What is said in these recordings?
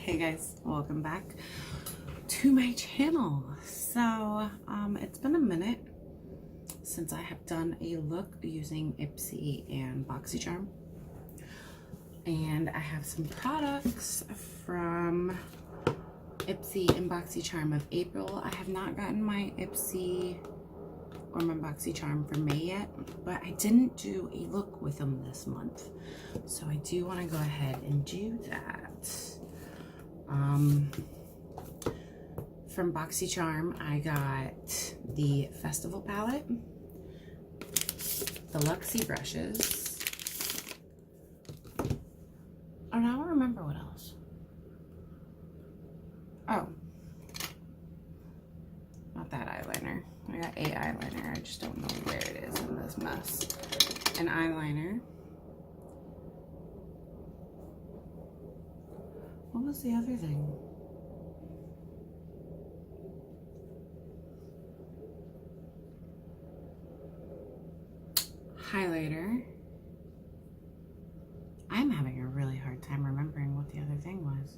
Hey guys, welcome back to my channel. So it's been a minute since I have done a look using Ipsy and Boxycharm, and I have some products from Ipsy and Boxycharm of April. I have not gotten my Ipsy or my Boxycharm for May yet, but I didn't do a look with them this month, so I do want to go ahead and do that. From Boxycharm, I got the Festival palette, the Luxie brushes. Oh, now I don't remember what else. Oh, not that eyeliner. I got a eyeliner. I just don't know where it is in this mess. An eyeliner. What was the other thing? Highlighter. I'm having a really hard time remembering what the other thing was.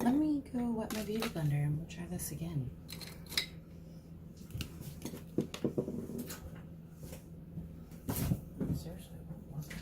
Let me go wet my beauty blender and we'll try this again. Seriously, what was it?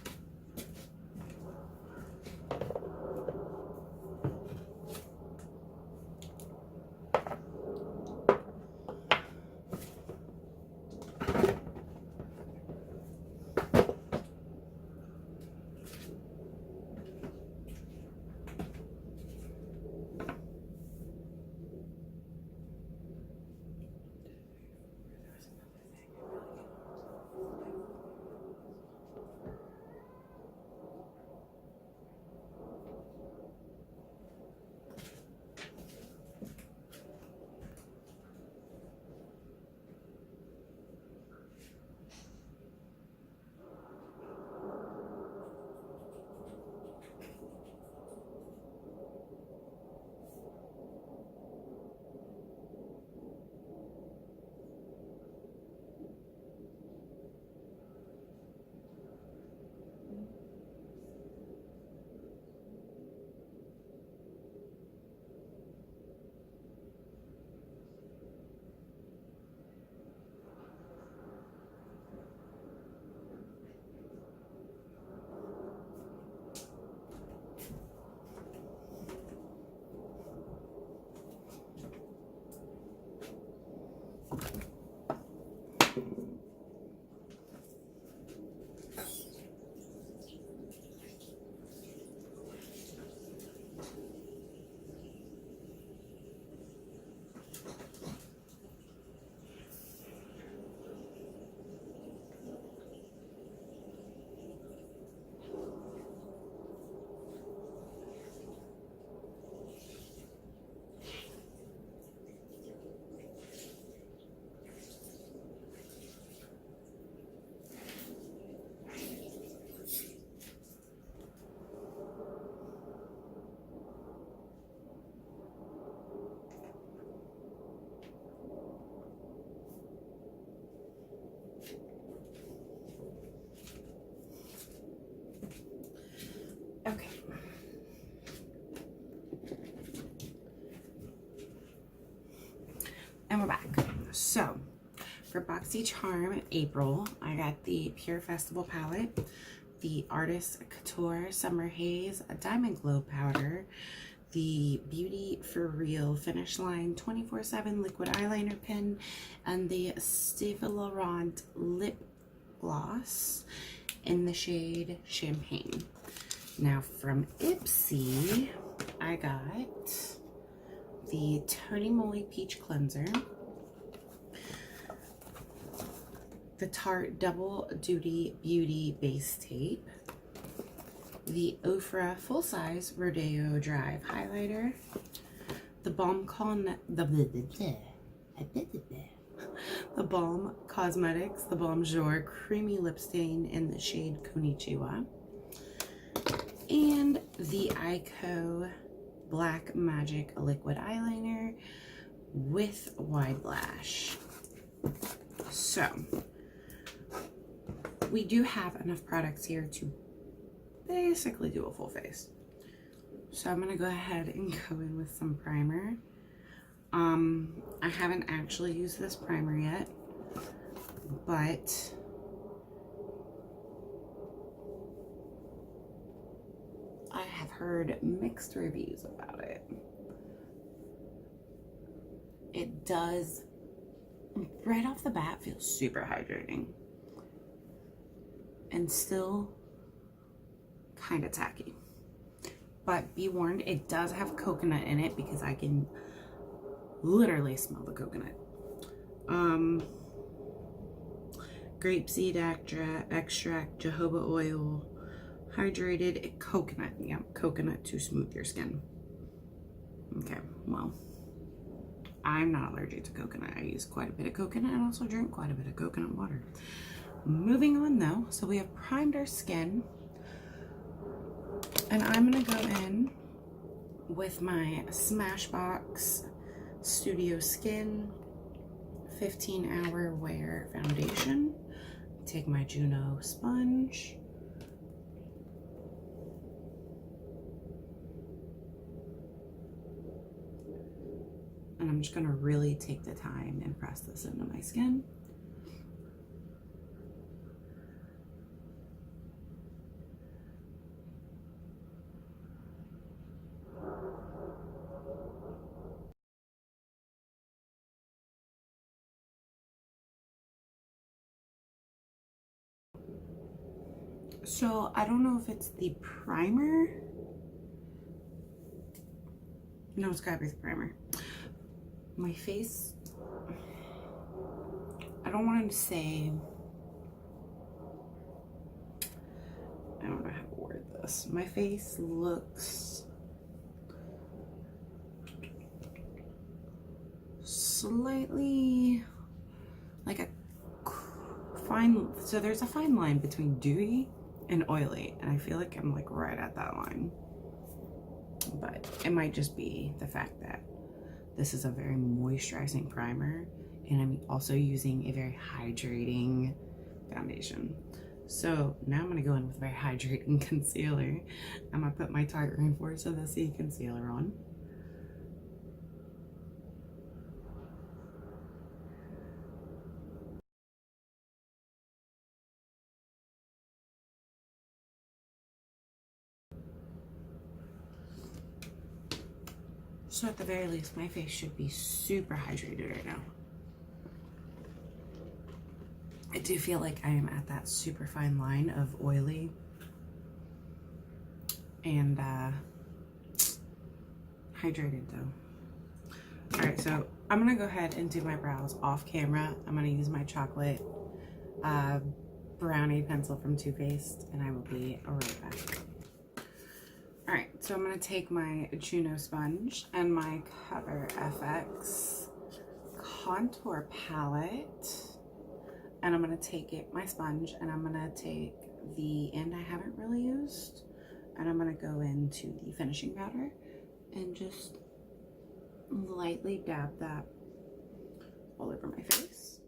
Okay. And we're back. So, for Boxycharm April, I got the Pure Festival palette, the Artist Couture Summer Haze Diamond Glow Powder, the Beauty for Real Finish Line 24/7 Liquid Eyeliner Pen, and the Steve Laurent Lip Gloss in the shade Champagne. Now from Ipsy, I got the Tony Moly Peach Cleanser, the Tarte Double Duty Beauty Base Tape, the Ofra Full Size Rodeo Drive Highlighter, the Balm Cosmetics, the Balm Jour Creamy Lip Stain in the shade Konnichiwa, and the Ico Black Magic Liquid Eyeliner with Wide Lash. So, we do have enough products here to basically do a full face. So I'm gonna go ahead and go in with some primer. I haven't actually used this primer yet, but I have heard mixed reviews about it. It does, right off the bat, feel super hydrating and still kind of tacky. But be warned, it does have coconut in it because I can literally smell the coconut. Grapeseed extract, jojoba oil, hydrated coconut. Yeah, coconut to smooth your skin. Okay, well, I'm not allergic to coconut. I use quite a bit of coconut and also drink quite a bit of coconut water. Moving on though, so we have primed our skin, and I'm gonna go in with my Smashbox Studio Skin 15-hour wear foundation. Take my Juno sponge. And I'm just gonna really take the time and press this into my skin. So I don't know if it's the primer. No, it's gotta be the primer. My face, I don't want to say, I don't know how to word this. My face looks slightly like a fine, so there's a fine line between dewy and oily, and I feel like I'm like right at that line. But it might just be the fact that this is a very moisturizing primer, and I'm also using a very hydrating foundation. So now I'm gonna go in with very hydrating concealer. I'm gonna put my Tarte Rainforest of the Sea concealer on. So at the very least, my face should be super hydrated right now. I do feel like I am at that super fine line of oily and hydrated though. All right, so I'm gonna go ahead and do my brows off camera. I'm gonna use my chocolate brownie pencil from Too Faced, and I will be right back. All right, so I'm gonna take my Juno sponge and my Cover FX contour palette, and I'm gonna take my sponge, and I'm gonna take the end I haven't really used, and I'm gonna go into the finishing powder and just lightly dab that all over my face.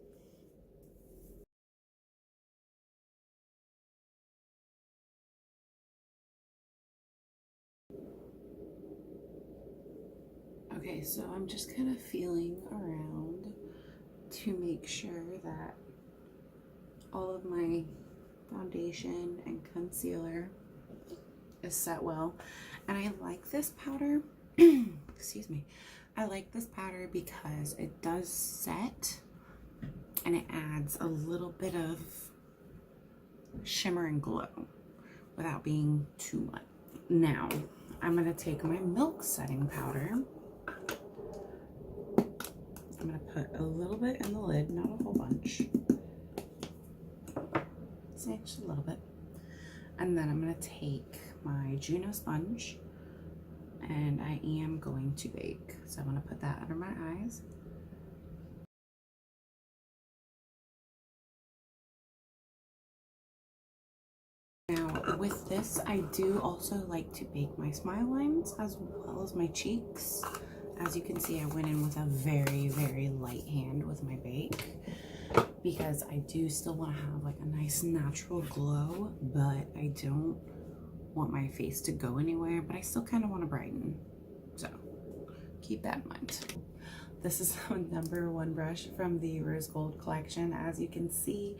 Okay, so I'm just kind of feeling around to make sure that all of my foundation and concealer is set well. And I like this powder, excuse me, I like this powder because it does set and it adds a little bit of shimmer and glow without being too much. Now, I'm gonna take my Milk setting powder. I'm gonna put a little bit in the lid, not a whole bunch. See, just a little bit. And then I'm gonna take my Juno sponge, and I am going to bake. So I'm gonna put that under my eyes. Now with this, I do also like to bake my smile lines as well as my cheeks. As you can see, I went in with a very, very light hand with my bake. because I do still want to have like a nice natural glow, but I don't want my face to go anywhere, but I still kind of want to brighten. So keep that in mind. This is the #1 brush from the Rose Gold collection. As you can see,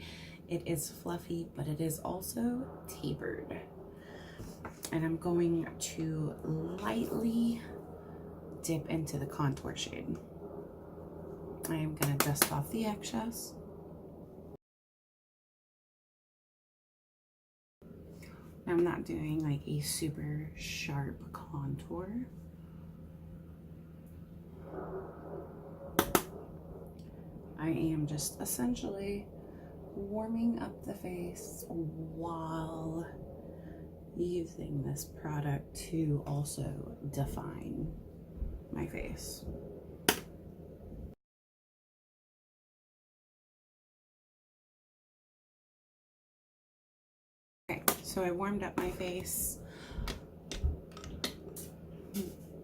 it is fluffy, but it is also tapered. And I'm going to lightly dip into the contour shade. I am going to dust off the excess. I'm not doing like a super sharp contour. I am just essentially warming up the face while using this product to also define my face. Okay, so I warmed up my face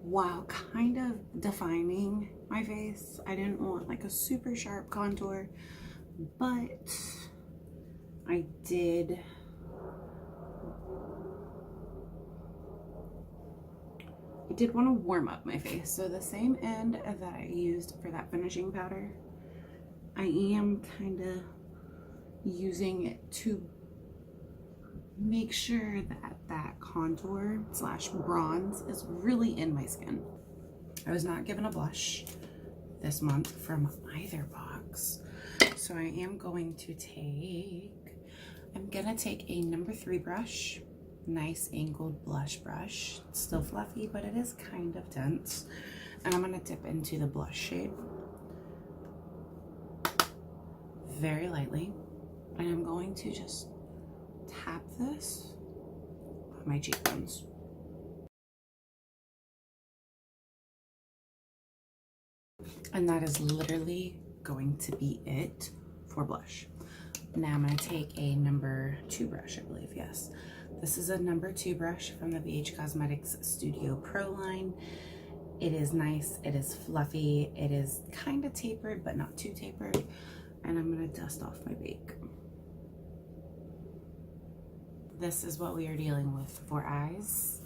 while kind of defining my face. I didn't want like a super sharp contour, but I did want to warm up my face. So the same end that I used for that finishing powder, I am kind of using it to make sure that that contour / bronze is really in my skin. I was not given a blush this month from either box, so I am going to take, I'm gonna take a #3 brush, nice angled blush brush. It's still fluffy, but it is kind of dense, and I'm gonna dip into the blush shade very lightly, and I'm going to just tap this on my cheekbones. And that is literally going to be it for blush. Now I'm going to take a #2 brush, I believe, yes. This is a #2 brush from the BH Cosmetics Studio Pro line. It is nice, it is fluffy, it is kind of tapered, but not too tapered. And I'm going to dust off my bake. This is what we are dealing with for eyes.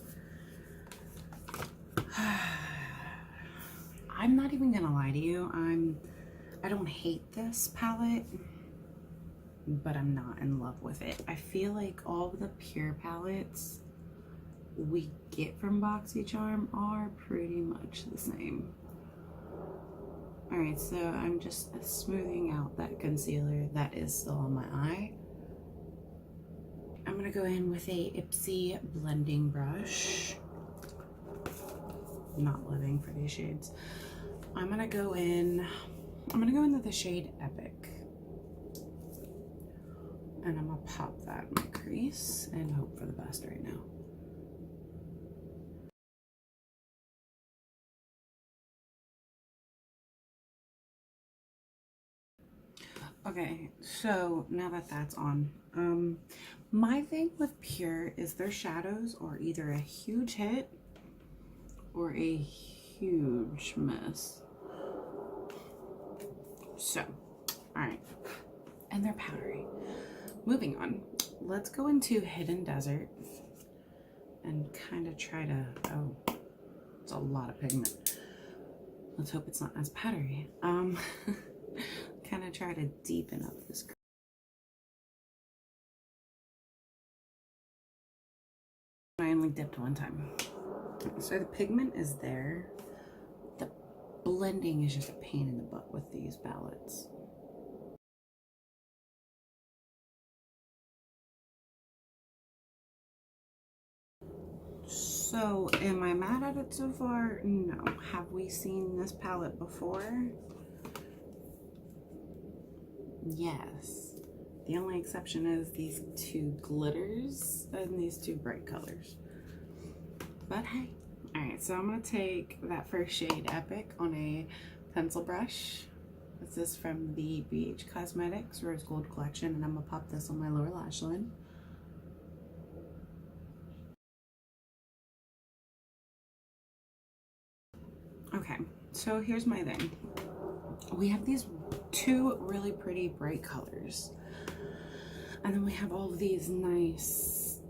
I'm not even gonna lie to you. I don't hate this palette, but I'm not in love with it. I feel like all the pure palettes we get from Boxycharm are pretty much the same. All right, so I'm just smoothing out that concealer that is still on my eye. I'm gonna go in with a Ipsy blending brush. Not living for these shades. I'm gonna go into the shade Epic, and I'm gonna pop that in my crease and hope for the best right now. Okay, so now that that's on, my thing with Pure is their shadows are either a huge hit or a huge miss. So, all right, and they're powdery. Moving on, let's go into Hidden Desert and kind of try to, oh, it's a lot of pigment. Let's hope it's not as powdery. Kind of try to deepen up this. I only dipped one time. So the pigment is there. The blending is just a pain in the butt with these palettes. So am I mad at it so far? No. Have we seen this palette before? Yes. The only exception is these two glitters and these two bright colors. But hey. Alright, so I'm going to take that first shade Epic on a pencil brush. This is from the BH Cosmetics Rose Gold collection, and I'm going to pop this on my lower lash line. Okay, so here's my thing. we have these two really pretty bright colors. And then we have all of these nice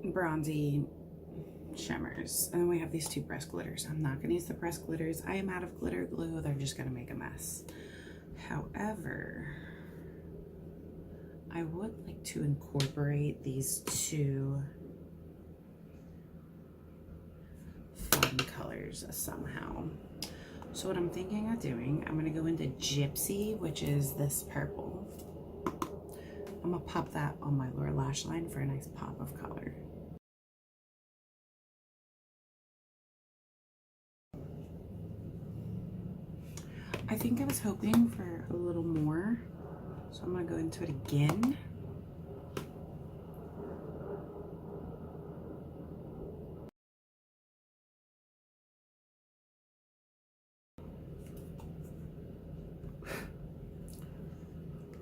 bronzy shimmers. And then we have these two pressed glitters. I'm not gonna use the pressed glitters. I am out of glitter glue. They're just gonna make a mess. However, I would like to incorporate these two fun colors somehow. So what I'm thinking of doing, I'm gonna go into Gypsy, which is this purple. I'm gonna pop that on my lower lash line for a nice pop of color. I think I was hoping for a little more, so I'm gonna go into it again.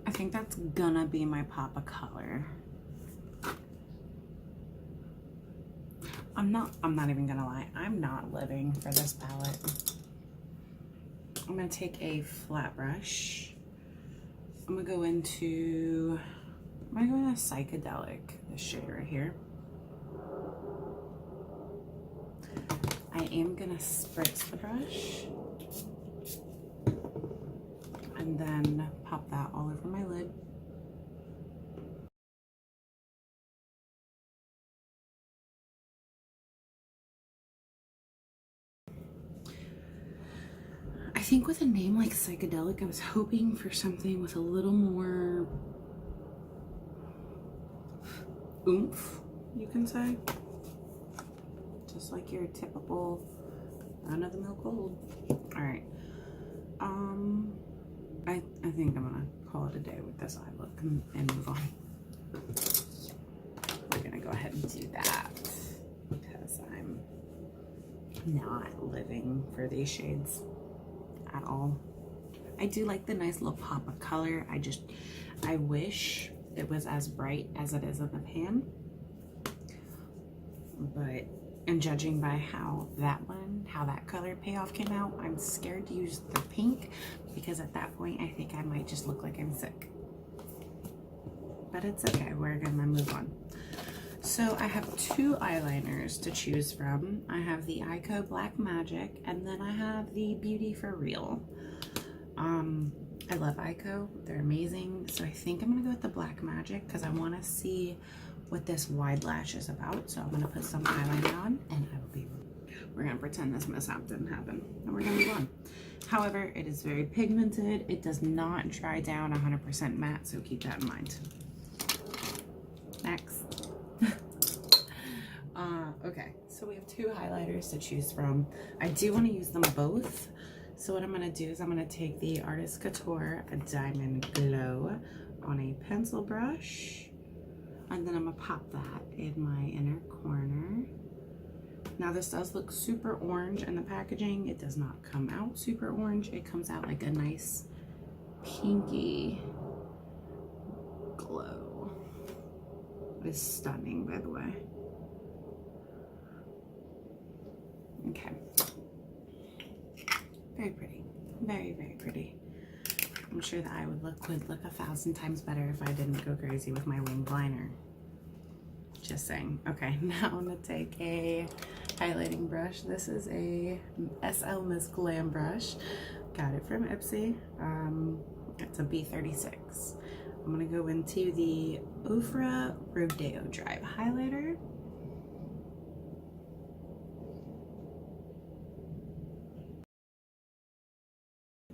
I think that's gonna be my pop of color. I'm not even gonna lie, I'm not living for this palette. I'm gonna take a flat brush. I'm gonna go into Psychedelic, this shade right here. I am gonna spritz the brush and then pop that all over my lid. I think with a name like Psychedelic, I was hoping for something with a little more oomph, you can say. Just like your typical run-of-the-mill gold. All right. I think I'm gonna call it a day with this eye look and move on. We're gonna go ahead and do that because I'm not living for these shades at all. I do like the nice little pop of color. I wish it was as bright as it is in the pan, but and judging by how that color payoff came out, I'm scared to use the pink because at that point I think I might just look like I'm sick. But it's okay, we're gonna move on. So I have two eyeliners to choose from. I have the Ico Black Magic and then I have the Beauty for Real. I love Ico, they're amazing. So I think I'm gonna go with the Black Magic because I wanna see what this wide lash is about. So I'm gonna put some eyeliner on and we're gonna pretend this mishap didn't happen and we're gonna move on. However, it is very pigmented. It does not dry down 100% matte, so keep that in mind. Next. Okay, so we have two highlighters to choose from. I do want to use them both. So what I'm going to do is I'm going to take the Artist Couture Diamond Glow on a pencil brush. And then I'm going to pop that in my inner corner. Now this does look super orange in the packaging. It does not come out super orange. It comes out like a nice pinky glow. It is stunning, by the way. Okay. Very pretty. Very, very pretty. I'm sure that I would look 1,000 times better if I didn't go crazy with my winged liner. Just saying. Okay, now I'm gonna take a highlighting brush. This is a SL Miss Glam brush. Got it from Ipsy. It's a B36. I'm gonna go into the Ofra Rodeo Drive highlighter.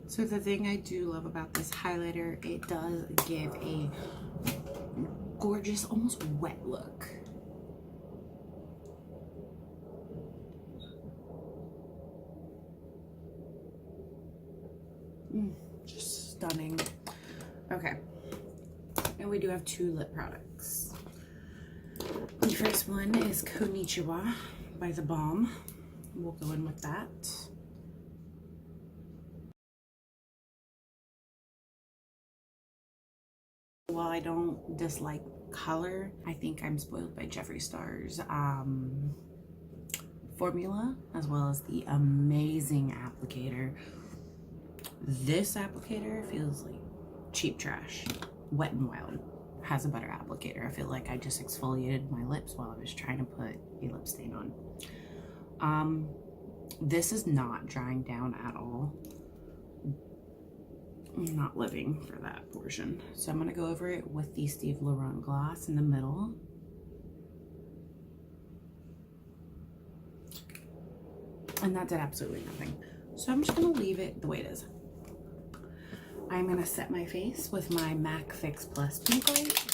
So the thing I do love about this highlighter, it does give a gorgeous, almost wet look. Just stunning. Okay, and we do have two lip products. The first one is Konnichiwa by The Balm. We'll go in with that. While I don't dislike color, I think I'm spoiled by Jeffree Star's formula, as well as the amazing applicator. This applicator feels like cheap trash. Wet n Wild has a better applicator. I feel like I just exfoliated my lips while I was trying to put a lip stain on. This is not drying down at all. I'm not living for that portion. So I'm going to go over it with the Steve Laurent gloss in the middle. And that did absolutely nothing. So I'm just going to leave it the way it is. I'm going to set my face with my MAC Fix Plus Pink Light.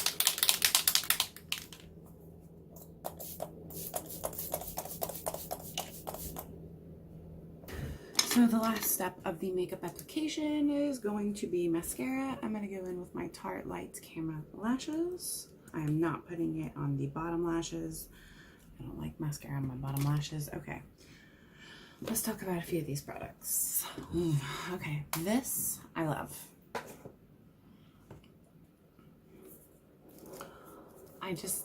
So the last step of the makeup application is going to be mascara. I'm going to go in with my Tarte Lights Camera Lashes. I am not putting it on the bottom lashes. I don't like mascara on my bottom lashes. Okay. Let's talk about a few of these products. Okay, this I love. I just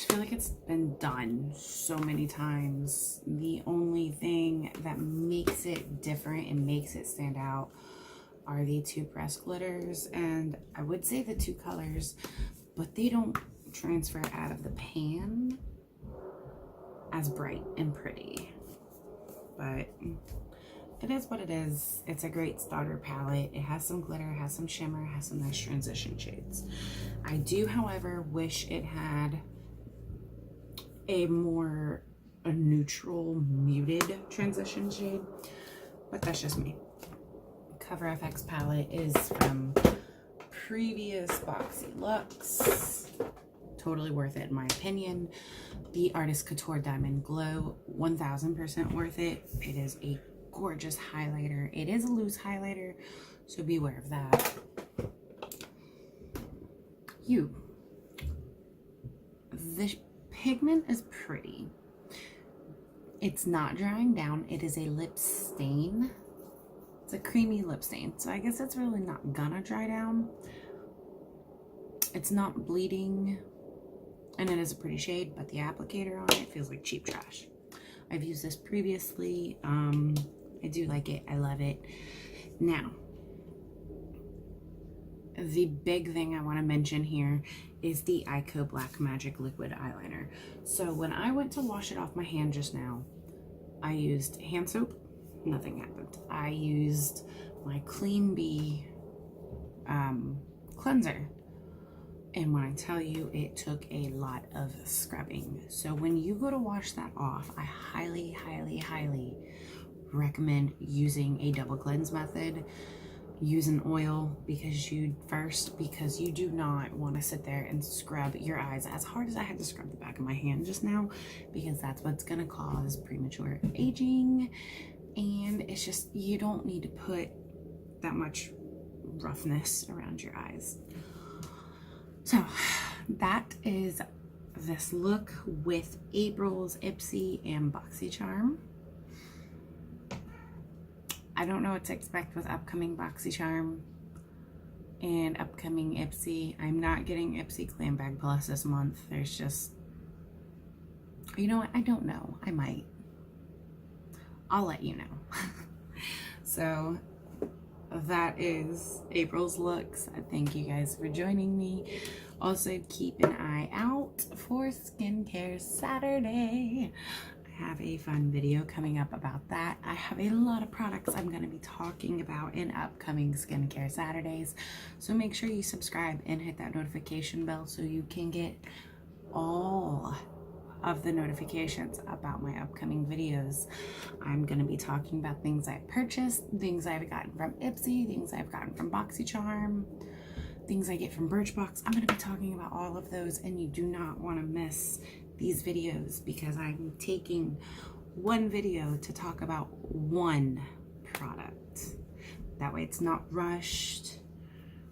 feel like it's been done so many times. The only thing that makes it different and makes it stand out are the two pressed glitters, and I would say the two colors, but they don't transfer out of the pan as bright and pretty. But it is what it is. It's a great starter palette. It has some glitter, it has some shimmer, it has some nice transition shades. I do, however, wish it had a more neutral, muted transition shade, but that's just me. Cover FX palette is from previous Boxy looks. Totally worth it in my opinion. The Artist Couture Diamond Glow, 1000% worth it. It is a gorgeous highlighter. It is a loose highlighter, so be aware of that. The pigment is pretty. It's not drying down. It is a lip stain. It's a creamy lip stain, so I guess it's really not gonna dry down. It's not bleeding, and it is a pretty shade, but the applicator on it feels like cheap trash. I've used this previously. I do like it. I love it. Now, the big thing I want to mention here is the Ico Black Magic Liquid Eyeliner. So when I went to wash it off my hand just now, I used hand soap. Nothing happened. I used my Clean Bee cleanser. And when I tell you, it took a lot of scrubbing. So when you go to wash that off, I highly, highly, highly recommend using a double cleanse method. Use an oil because you do not want to sit there and scrub your eyes as hard as I had to scrub the back of my hand just now, because that's what's going to cause premature aging. And it's just, you don't need to put that much roughness around your eyes. So that is this look with April's Ipsy and Boxycharm. I don't know what to expect with upcoming Boxycharm and upcoming Ipsy. I'm not getting Ipsy Clam Bag Plus this month. There's just, you know what? I don't know. I might. I'll let you know. So that is April's looks. I thank you guys for joining me. Also, keep an eye out for Skincare Saturday. I have a fun video coming up about that. I have a lot of products I'm going to be talking about in upcoming Skincare Saturdays. So make sure you subscribe and hit that notification bell so you can get all of the notifications about my upcoming videos. I'm going to be talking about things I purchased, things I've gotten from Ipsy, things I've gotten from Boxycharm, things I get from Birchbox. I'm going to be talking about all of those, and you do not want to miss these videos because I'm taking one video to talk about one product. That way it's not rushed,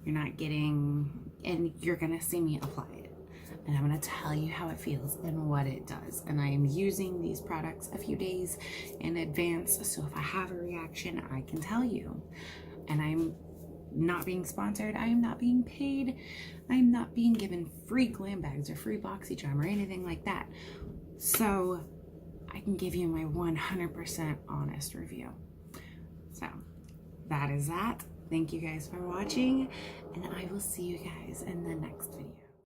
you're not getting, and you're going to see me apply it. And I'm going to tell you how it feels and what it does. And I am using these products a few days in advance, so if I have a reaction, I can tell you. And I'm not being sponsored. I am not being paid. I'm not being given free glam bags or free Boxycharm or anything like that. so I can give you my 100% honest review. So that is that. Thank you guys for watching, and I will see you guys in the next video.